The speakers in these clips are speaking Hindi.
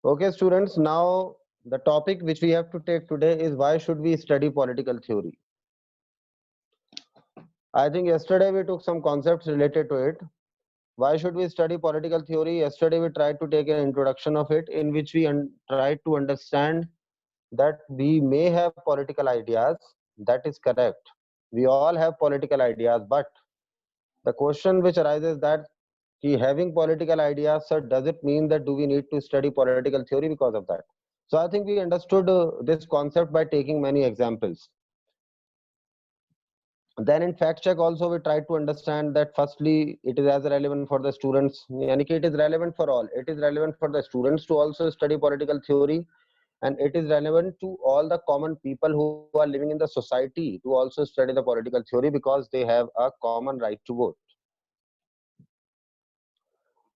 Okay, students, now the topic which we have to take today is why should we study political theory? I think yesterday we took some concepts related to it. Why should we study political theory? Yesterday we tried to take an introduction of it in which we tried to understand that we may have political ideas. That is correct. We all have political ideas, but the question which arises that having political ideas, sir, does it mean that do we need to study political theory because of that? So I think we understood this concept by taking many examples. Then in fact check also we tried to understand that firstly it is as relevant for the students, yani ki it is relevant for all. It is relevant for the students to also study political theory, and it is relevant to all the common people who are living in the society to also study the political theory because they have a common right to vote.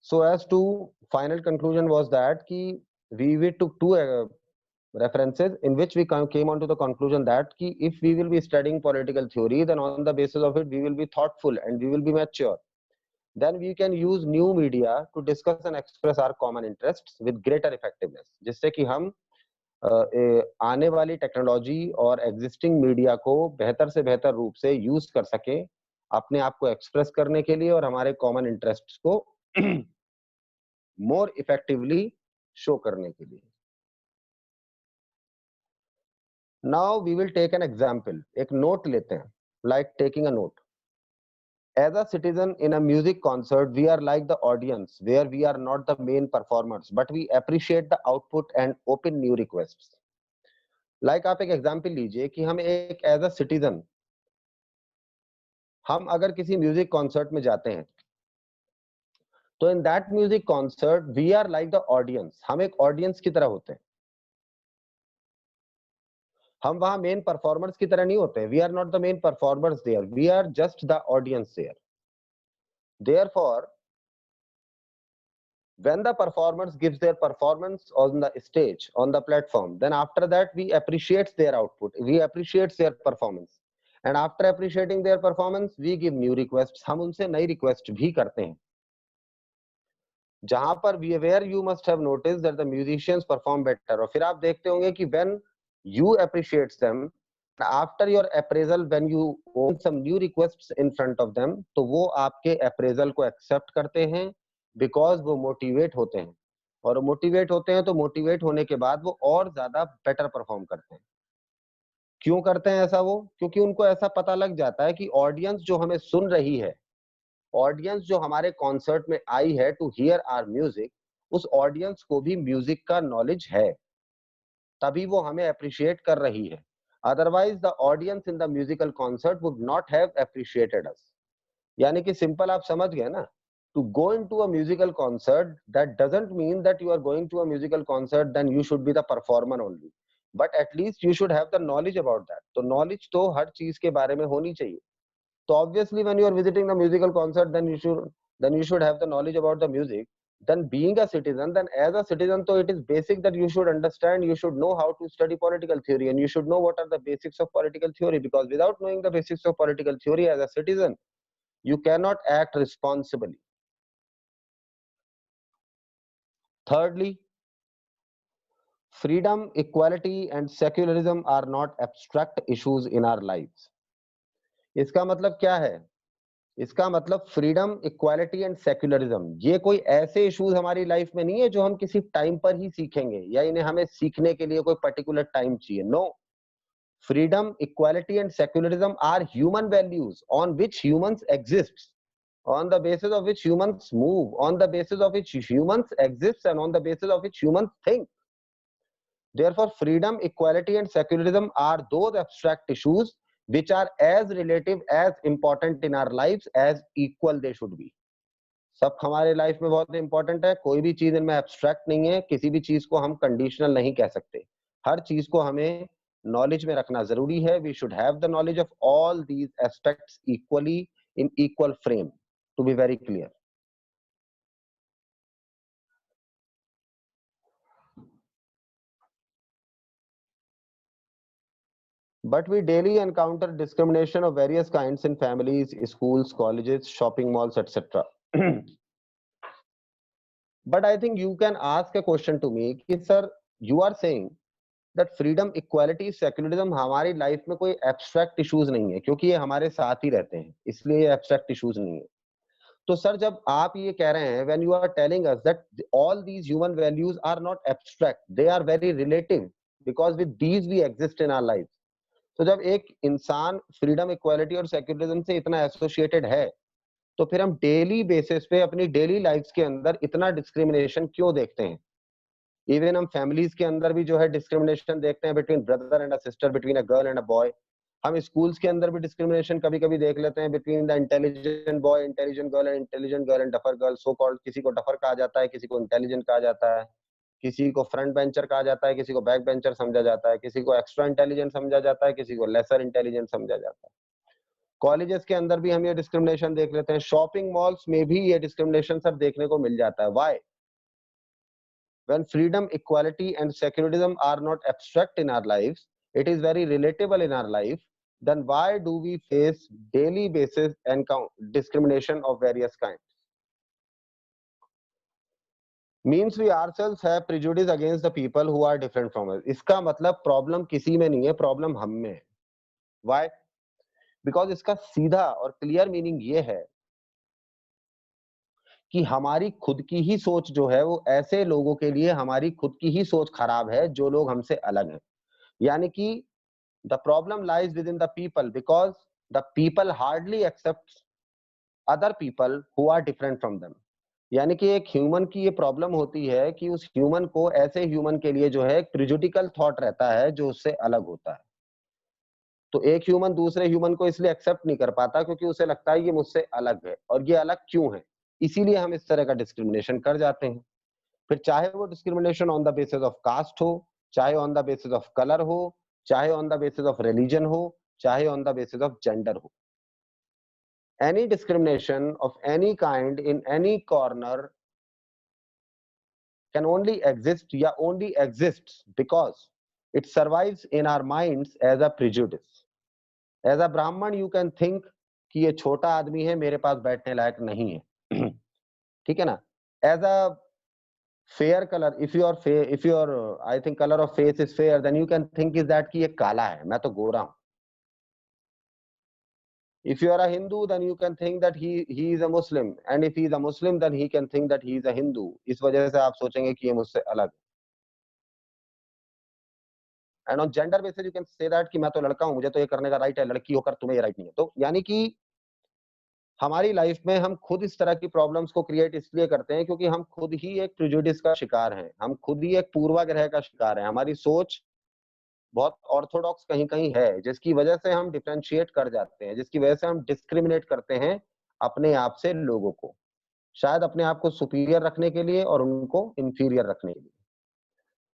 So as to final conclusion was that we took two references in which we came on to the conclusion that if we will be studying political theory, then on the basis of it we will be thoughtful and we will be mature. Then we can use new media to discuss and express our common interests with greater effectiveness, जिससे कि हम आने वाली टेक्नोलॉजी और एग्जिस्टिंग मीडिया को बेहतर से बेहतर रूप से यूज कर सकें अपने आप को एक्सप्रेस करने के लिए और हमारे कॉमन इंटरेस्ट्स को मोर इफेक्टिवली शो करने के लिए. Now we will take an example. एक नोट लेते हैं, like taking a note. As a citizen in a music concert, we are like the audience, where we are not the main performers, but we appreciate the output and open new requests. Like आप एक एग्जाम्पल लीजिए कि हम एक एज अ सिटीजन, हम अगर किसी म्यूजिक कॉन्सर्ट में जाते हैं तो in that music concert we are like the audience. हम एक ऑडियंस की तरह होते हैं, हम वहां मेन परफॉर्मर्स की तरह नहीं होते. We are not the main performers there, we are just the audience there. Therefore, when the performers gives their performance on the stage, on the platform, then after that we appreciate their output, we appreciate their performance, and after appreciating their performance we give new requests. हम उनसे नई request भी करते हैं, जहां पर where you must have noticed that the musicians perform better. और फिर आप देखते होंगे कि when you appreciate them, after your appraisal, when you own some new requests in front of them, तो वो आपके appraisal को accept करते हैं because वो motivate होते हैं, और मोटिवेट होते हैं तो मोटिवेट होने के बाद वो और ज्यादा बेटर परफॉर्म करते हैं. क्यों करते हैं ऐसा वो? क्योंकि उनको ऐसा पता लग जाता है कि ऑडियंस जो हमें सुन रही है, ऑडियंस जो हमारे कॉन्सर्ट में आई है टू हियर आवर म्यूजिक, उस ऑडियंस को भी म्यूजिक का नॉलेज है, तभी वो हमें अप्रिशिएट कर रही है. Otherwise the audience in the musical concert would not have appreciated us. यानी कि सिंपल आप समझ गए ना. To go into a musical concert, that doesn't mean that you are going to a musical concert then you should be the performer only, but at least you should have the knowledge about that. तो knowledge तो हर चीज के बारे में होनी चाहिए. तो obviously when you are visiting the musical concert, then you should have the knowledge about the music. Then being a citizen, then as a citizen, so it is basic that you should understand, you should know how to study political theory, and you should know what are the basics of political theory, because without knowing the basics of political theory as a citizen, you cannot act responsibly. Thirdly, freedom, equality and secularism are not abstract issues in our lives. इसका मतलब क्या है? इसका मतलब फ्रीडम, इक्वालिटी एंड सेक्युलरिज्म ये कोई ऐसे इश्यूज हमारी लाइफ में नहीं है जो हम किसी टाइम पर ही सीखेंगे या इन्हें हमें सीखने के लिए कोई पर्टिकुलर टाइम चाहिए. No, freedom, equality and secularism are human values on which humans exist, on the basis of which humans move, on the basis of which humans exist, and on the basis of which humans think. Therefore, freedom, equality and secularism are those abstract issues which are as relative, as important in our lives as equal they should be. सब हमारे लाइफ में बहुत इंपॉर्टेंट है, कोई भी चीज इनमें एब्स्ट्रैक्ट नहीं है, किसी भी चीज को हम कंडीशनल नहीं कह सकते, हर चीज को हमें नॉलेज में रखना जरूरी है. We should have the knowledge of all these aspects equally in equal frame, to be very clear. But we daily encounter discrimination of various kinds in families, schools, colleges, shopping malls, etc. But I think you can ask a question to me कि sir, you are saying that freedom, equality, secularism हमारी लाइफ में कोई एब्स्ट्रैक्ट इश्यूज नहीं है, क्योंकि ये हमारे साथ ही रहते हैं, इसलिए ये एब्स्ट्रैक्ट इश्यूज नहीं है। तो सर जब आप ये कह रहे हैं, when you are telling us that all these human values are not abstract, they are very relative, because with these we exist in our lives. तो जब एक इंसान फ्रीडम, इक्वालिटी और सेक्युलरिज्म से इतना एसोसिएटेड है, तो फिर हम डेली बेसिस पे अपनी डेली लाइफ्स के अंदर इतना डिस्क्रिमिनेशन क्यों देखते हैं? इवन हम फैमिलीज के अंदर भी जो है डिस्क्रिमिनेशन देखते हैं, between brother and a sister, between a girl and a boy. हम स्कूल्स के अंदर भी डिस्क्रिमिनेशन कभी कभी देख लेते हैं, between the intelligent boy, intelligent girl and duffer girl, so called. किसी को डफर कहा जाता है, किसी को इंटेलिजेंट कहा जाता है, किसी को फ्रंट बेंचर कहा जाता है, किसी को बैक बेंचर समझा जाता है, किसी को एक्स्ट्रा इंटेलिजेंट समझा जाता है, किसी को लेसर इंटेलिजेंट समझा जाता है। कॉलेजेस के अंदर भी हम ये डिस्क्रिमिनेशन देख लेते हैं, शॉपिंग मॉल्स में भी ये डिस्क्रिमिनेशन सब देखने को मिल जाता है। Why? When freedom, equality and secularism are not abstract in our lives, it is very relatable in our life, then why do we face daily basis and discrimination of various kinds? Means we ourselves have prejudice against the people who are different from us. इसका मतलब प्रॉब्लम किसी में नहीं है, प्रॉब्लम हम में है। Why? Because इसका सीधा और क्लियर मीनिंग ये है कि हमारी खुद की ही सोच जो है, वो ऐसे लोगों के लिए हमारी खुद की ही सोच खराब है जो लोग हमसे अलग हैं। यानी कि the problem lies within the people, because the people hardly accept other people who are different from them. यानी कि एक ह्यूमन की ये प्रॉब्लम होती है कि उस ह्यूमन को, ऐसे ह्यूमन के लिए जो है, एक प्रिजुडिकल थॉट रहता है जो उससे अलग होता है। तो एक ह्यूमन दूसरे ह्यूमन को इसलिए एक्सेप्ट नहीं कर पाता क्योंकि उसे लगता है ये मुझसे अलग है, और ये अलग क्यों है, इसीलिए हम इस तरह का डिस्क्रिमिनेशन कर जाते हैं। फिर चाहे वो discrimination on the basis of caste हो, चाहे on the basis of colour हो, चाहे on the basis of religion हो, चाहे on the basis of gender हो। Any discrimination of any kind in any corner can only exist, या only exists because it survives in our minds as a prejudice. As a Brahman, you can think कि ये छोटा आदमी है, मेरे पास बैठने लायक नहीं है। ठीक है ना? As a fair color, if your I think color of face is fair, then you can think is that कि ये काला है, मैं तो गोरा हूँ। If you are a Hindu, then you can think that he is a Muslim, and if he is a Muslim, then he can think that he is a Hindu. इस वजह से आप सोचेंगे कि ये मुझसे अलग है। And on gender basis, you can say that कि मैं तो लड़का हूँ, मुझे तो ये करने का राइट है, लड़की होकर तुम्हें ये राइट नहीं है। तो यानी कि हमारी लाइफ में हम खुद इस तरह की प्रॉब्लम्स को क्रिएट इसलिए करते हैं क्योंकि हम खुद ही एक प्रिजुडिस का शिकार हैं, हम खुद ही एक पूर्वाग्रह का शिकार हैं। हमारी सोच बहुत ऑर्थोडॉक्स कहीं-कहीं है, जिसकी वजह से हम डिफरेंशिएट कर जाते हैं, जिसकी वजह से हम डिस्क्रिमिनेट करते हैं अपने आप से लोगों को। शायद अपने आप को सुपीरियर रखने के लिए और उनको इंफीरियर रखने के लिए।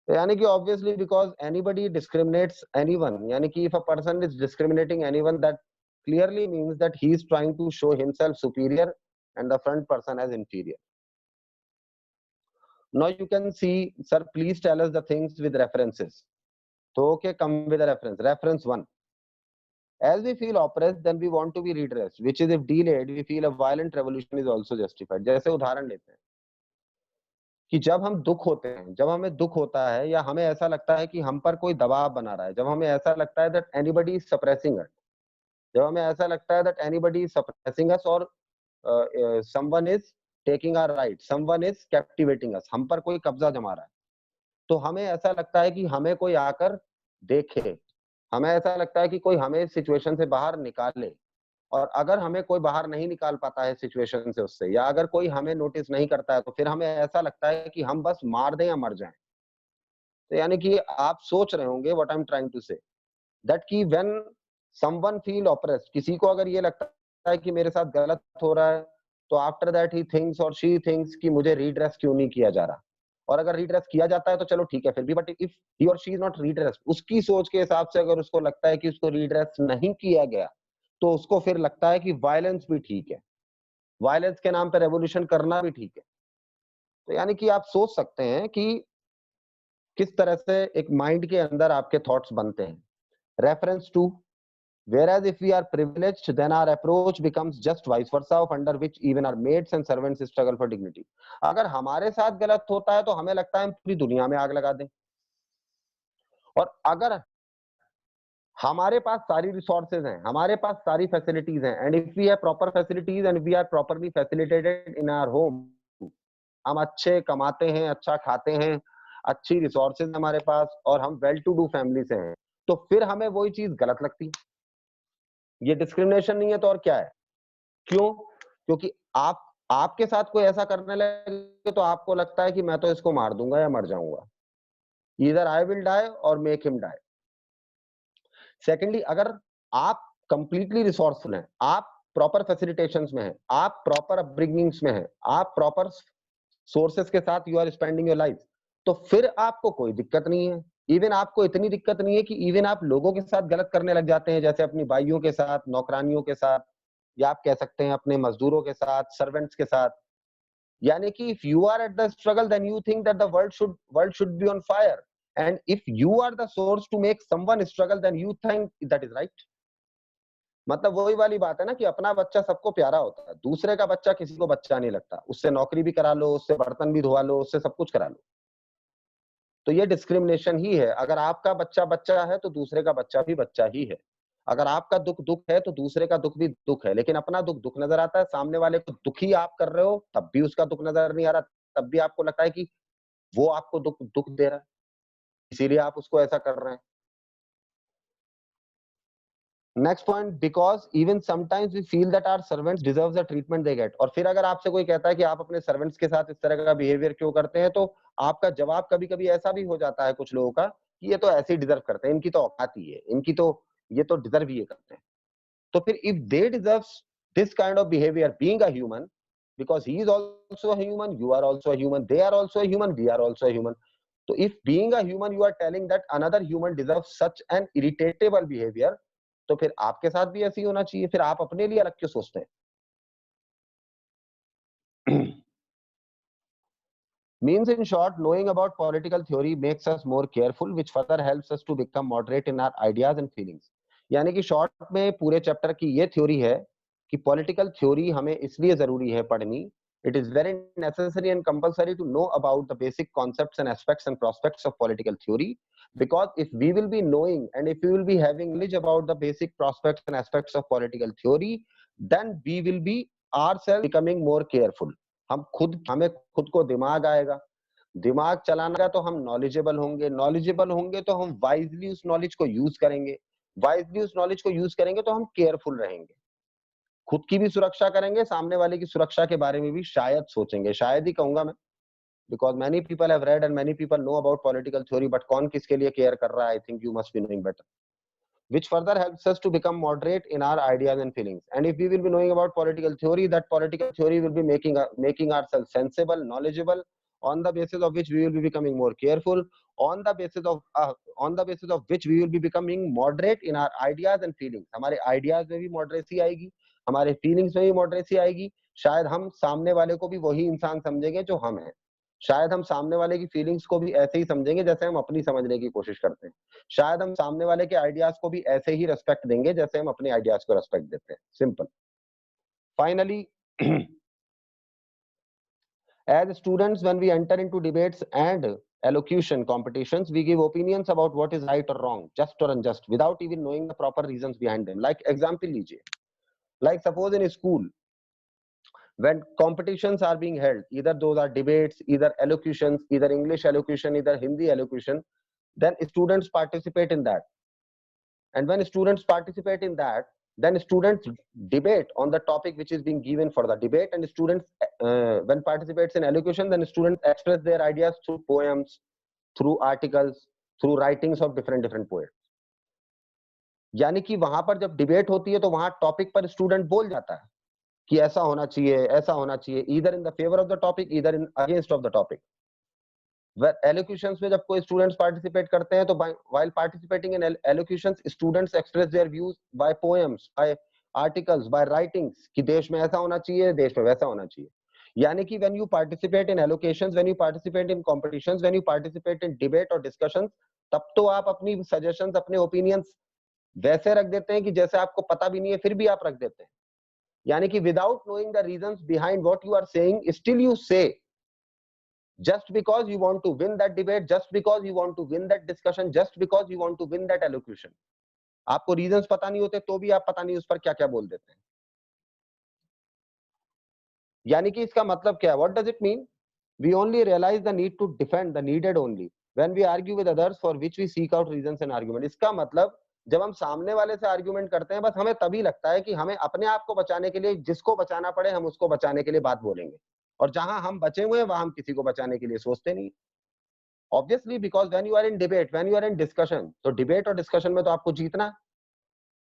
तो यानी कि obviously because anybody discriminates anyone, यानी कि if a person is discriminating anyone, that clearly means that he is trying to show himself superior and the front person as inferior. Now you can see, sir please tell us the things with references. तो okay, come with the reference. Reference 1, as we feel oppressed, then we want to be redressed, which is if delayed, we feel a violent revolution is also justified. जैसे उदाहरण लेते हैं कि जब हम दुख होते हैं, जब हमें दुख होता है या हमें ऐसा लगता है कि हम पर कोई दबाव बना रहा है, जब हमें ऐसा लगता है that anybody is suppressing us, जब हमें ऐसा लगता है that anybody is suppressing us, और someone is taking our right, someone is captivating us, हम पर कोई कब्जा जमा रहा है, तो हमें ऐसा लगता है कि हमें कोई आकर देखे, हमें ऐसा लगता है कि कोई हमें इस सिचुएशन से बाहर निकाले। और अगर हमें कोई बाहर नहीं निकाल पाता है सिचुएशन से, उससे, या अगर कोई हमें नोटिस नहीं करता है, तो फिर हमें ऐसा लगता है कि हम बस मार दें या मर जाएं। तो यानी कि आप सोच रहे होंगे what I am trying to say, that कि व्हेन समवन फील ऑप्रेस्ड, किसी को अगर ये लगता है कि मेरे साथ गलत हो रहा है, तो आफ्टर दैट ही थिंक्स और शी थिंक्स कि मुझे रीड्रेस क्यों नहीं किया जा रहा। और अगर रीड्रेस किया जाता है तो चलो ठीक है फिर भी, बट इफ ही और शी इज नॉट रीड्रेस, उसकी सोच के हिसाब से अगर उसको लगता है कि उसको रीड्रेस नहीं किया गया, तो उसको फिर लगता है कि वायलेंस भी ठीक है, वायलेंस के नाम पे रेवोल्यूशन करना भी ठीक है। तो यानी कि आप सोच सकते हैं कि किस तरह से एक माइंड के अंदर आपके थॉट्स बनते हैं। Reference 2, Whereas if we are privileged, then our approach becomes just vice versa, of under which even our maids and servants struggle for dignity. अगर हमारे साथ गलत होता है तो हमें लगता है हम पूरी दुनिया में आग लगा दें, और अगर हमारे पास सारी रिसोर्सेज हैं, हमारे पास सारी फैसिलिटीज हैं, and if we have proper facilities and we are properly facilitated in our home, हम अच्छे कमाते हैं, अच्छा खाते हैं, अच्छी रिसोर्सेज हमारे पास, और हम वेल टू डू फैमिली से हैं, तो फिर हमें वही चीज गलत लगती है। ये डिस्क्रिमिनेशन नहीं है तो और क्या है? क्यों? क्योंकि आपके साथ कोई ऐसा करने लगे तो आपको लगता है कि मैं तो इसको मार दूंगा या मर जाऊंगा, ईदर आई विल डाई और मेक हिम डाई। सेकेंडली, अगर आप कंप्लीटली रिसोर्सफुल हैं, आप प्रॉपर फैसिलिटेशंस में हैं, आप प्रॉपर अपब्रिंगिंग्स में हैं, आप प्रॉपर सोर्सेस के साथ you are spending your life, तो फिर आपको कोई दिक्कत नहीं है। इवन आपको इतनी दिक्कत नहीं है कि इवन आप लोगों के साथ गलत करने लग जाते हैं, जैसे अपनी भाइयों के साथ, नौकरानियों के साथ, या आप कह सकते हैं अपने मजदूरों के साथ, सर्वेंट्स के साथ। यानी कि if you are at the struggle then you think that the world should be on fire, and if you are the source to make someone struggle then you think that is right. मतलब वही वाली बात है ना कि अपना बच्चा सबको प्यारा होता है, दूसरे का बच्चा किसी को बच्चा नहीं लगता। उससे नौकरी भी करा लो, उससे बर्तन भी धोवा लो, उससे सब कुछ करा लो, तो ये डिस्क्रिमिनेशन ही है। अगर आपका बच्चा बच्चा है तो दूसरे का बच्चा भी बच्चा ही है। अगर आपका दुख दुख है तो दूसरे का दुख भी दुख है, लेकिन अपना दुख दुख नजर आता है, सामने वाले को दुखी आप कर रहे हो तब भी उसका दुख नजर नहीं आ रहा, तब भी आपको लगता है कि वो आपको दुख दुख दे रहा है, इसीलिए आप उसको ऐसा कर रहे हैं। Next point, because even sometimes we feel that our servants deserve the treatment they get. और फिर अगर आपसे कोई कहता है कि आप अपने सर्वेंट्स के साथ इस तरह का बिहेवियर क्यों करते हैं, तो आपका जवाब कभी कभी ऐसा भी हो जाता है कुछ लोगों का कि ये तो ऐसे ही डिजर्व करते हैं, इनकी तो औकात ही है, इनकी तो ये तो डिजर्व ही करते हैं। तो फिर if they deserve this kind of behaviour being a human, because he is also a human, you are also a human, they are also a human, we are also a human. So if being a human you are telling that another human deserves such an irritable behavior, तो फिर आपके साथ भी ऐसी होना चाहिए, फिर आप अपने लिए अलग क्यों सोचते हैं? Means in short, knowing about political theory makes us more careful, which further helps us to become moderate in our ideas and feelings. यानी कि शॉर्ट में पूरे चैप्टर की ये थ्योरी है कि पॉलिटिकल थ्योरी हमें इसलिए जरूरी है पढ़नी. It is very necessary and compulsory to know about the basic concepts and aspects and prospects of political theory, because if we will be knowing and if we will be having knowledge about the basic prospects and aspects of political theory, then we will be ourselves becoming more careful. हमें खुद को दिमाग आएगा, दिमाग चलाना तो हम नॉलेजेबल होंगे, नॉलेजेबल होंगे तो हम वाइजली उस नॉलेज को यूज करेंगे, वाइजली उस नॉलेज को यूज करेंगे तो हम केयरफुल रहेंगे, खुद की भी सुरक्षा करेंगे, सामने वाले की सुरक्षा के बारे में भी शायद सोचेंगे, शायद ही कहूंगा मैं, because many people have read and many people know about political theory, but कौन किसके लिए केयर कर रहा है, I think you must be knowing better. Which further helps us to become moderate in our ideas and feelings. And if we will be knowing about political theory, that political theory will be making ourselves sensible, knowledgeable, on the basis of which we will be becoming more careful, on the basis of which we will be becoming moderate in our ideas and feelings. हमारे ideas में भी moderacy आएगी, हमारे feelings में भी moderacy आएगी, शायद हम सामने वाले को भी वही इंसान समझेंगे जो हम हैं, शायद हम सामने वाले की फीलिंग्स को भी ऐसे ही समझेंगे जैसे हम अपनी समझने की कोशिश करते हैं, शायद हम सामने वाले के आइडियाज को भी ऐसे ही रेस्पेक्ट देंगे जैसे हम अपने आइडियाज को रेस्पेक्ट देते हैं. Simple. Finally, as students, when we enter into debates and elocution competitions, we give opinions about what is right or wrong, just or unjust, without even knowing the proper reasons behind them. Like example लीजिए, like suppose in a school when competitions are being held, either those are debates, either elocutions, either English elocution, either Hindi elocution, then students participate in that. And when students participate in that, then students debate on the topic which is being given for the debate, and students when participates in elocution, then students express their ideas through poems, through articles, through writings of different poets. यानी कि वहां पर जब डिबेट होती है तो वहां टॉपिक पर स्टूडेंट बोल जाता है कि ऐसा होना चाहिए, ऐसा होना चाहिए, either in the favor of the topic, either in against of the topic. Elocutions में जब कोई स्टूडेंट्स पार्टिसिपेट करते हैं तो while participating in elocutions, students express their views by poems, by articles, by writings कि देश में ऐसा होना चाहिए, देश में वैसा होना चाहिए. यानी कि when you participate in allocations, when you participate in competitions, when you participate in debate or discussions, तब तो आप अपनी suggestions, अपने opinions वैसे रख देते हैं कि जैसे आपको पता भी नहीं है, फिर भी आप रख देते हैं. यानी कि without knowing the reasons behind what you are saying, still you say, just because you want to win that debate, just because you want to win that discussion, just because you want to win that elocution. आपको रीजंस पता नहीं होते तो भी आप पता नहीं उस पर क्या क्या बोल देते हैं. यानी कि इसका मतलब क्या है? What does it mean? We only realize the need to defend the needed only when we argue with others for which we seek out reasons and argument. इसका मतलब जब हम सामने वाले से आर्गुमेंट करते हैं, बस हमें तभी लगता है कि हमें अपने आप को बचाने के लिए जिसको बचाना पड़े हम उसको बचाने के लिए बात बोलेंगे, और जहां हम बचे हुए हैं वहां हम किसी को बचाने के लिए सोचते नहीं. Obviously, because when you are in debate, when you are in discussion, तो डिबेट और डिस्कशन में तो आपको जीतना है.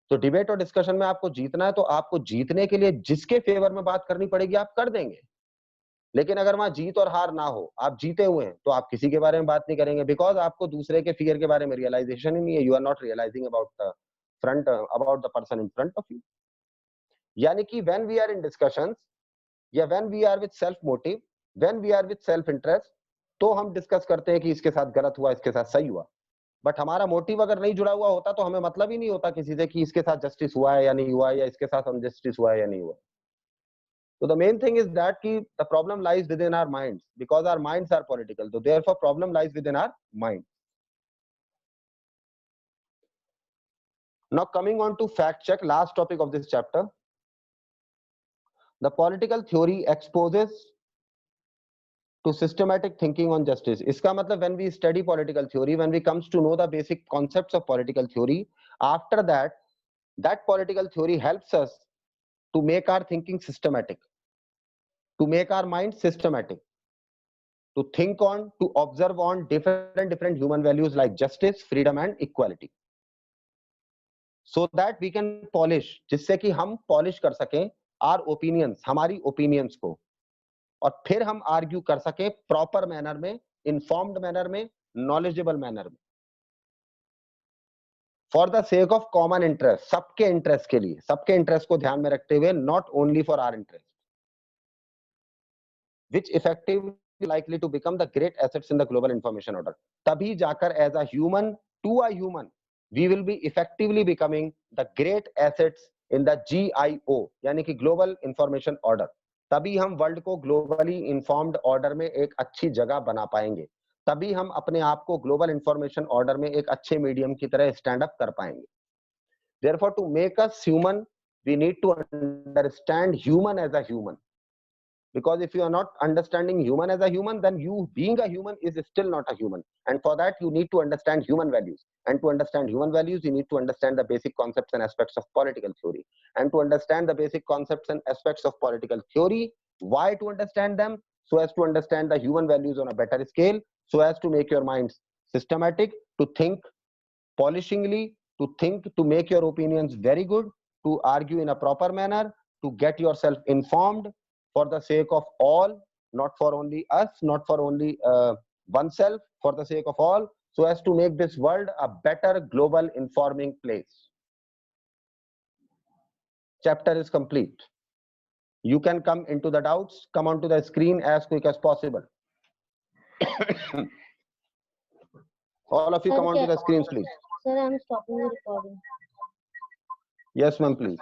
तो डिबेट और डिस्कशन में आपको जीतना है, तो आपको जीतने के लिए जिसके फेवर में बात करनी पड़ेगी आप कर देंगे. लेकिन अगर वहां जीत और हार ना हो, आप जीते हुए हैं, तो आप किसी के बारे में बात नहीं करेंगे, बिकॉज आपको दूसरे के फिगर के बारे में रियलाइजेशन ही नहीं है. You are not realizing about the person in front of you. यानी कि when we are in discussions या when we are with self motive, when we are with self interest, तो हम डिस्कस करते हैं कि इसके साथ गलत हुआ, इसके साथ सही हुआ. बट हमारा मोटिव अगर नहीं जुड़ा हुआ होता तो हमें मतलब ही नहीं होता किसी से कि इसके साथ जस्टिस हुआ है या नहीं हुआ, या इसके साथ अनजस्टिस हुआ है या नहीं हुआ. So the main thing is that the problem lies within our minds, because our minds are political. So therefore problem lies within our mind. Now coming on to fact check, last topic of this chapter. The political theory exposes to systematic thinking on justice. इसका मतलब when we study political theory, when we comes to know the basic concepts of political theory, after that, that political theory helps us to make our thinking systematic, to make our mind systematic, to think on, to observe on different human values like justice, freedom and equality, so that we can polish, जिससे कि हम polish कर सकें our opinions, हमारी opinions को, और फिर हम argue कर सकें proper manner में, informed manner में, knowledgeable manner में, for the sake of common interest, सबके interest के लिए, सबके interest को ध्यान में रखते हुए, not only for our interest, which effectively likely to become the great assets in the global information order. तभी जाकर as a human to a human, we will be effectively becoming the great assets in the GIO, यानी कि global information order. तभी हम वर्ल्ड को ग्लोबली इन्फॉर्म्ड ऑर्डर में एक अच्छी जगह बना पाएंगे. तभी हम अपने आप को ग्लोबल इंफॉर्मेशन ऑर्डर में एक अच्छे मीडियम की तरह स्टैंड अप कर पाएंगे. Therefore, to make us human, we need to understand human as a human. Because if you are not understanding human as a human, then you being a human is still not a human. And for that, you need to understand human values. And to understand human values, you need to understand the basic concepts and aspects of political theory. And to understand the basic concepts and aspects of political theory, why to understand them? So as to understand the human values on a better scale, so as to make your minds systematic, to think polishingly, to think, to make your opinions very good, to argue in a proper manner, to get yourself informed, for the sake of all, not for only us, not for only oneself, for the sake of all, so as to make this world a better global informing place. Chapter is complete. You can come into the doubts, come onto the screen as quick as possible. All of you come onto the screens, please. Sir, I'm stopping the recording. Yes, ma'am, please.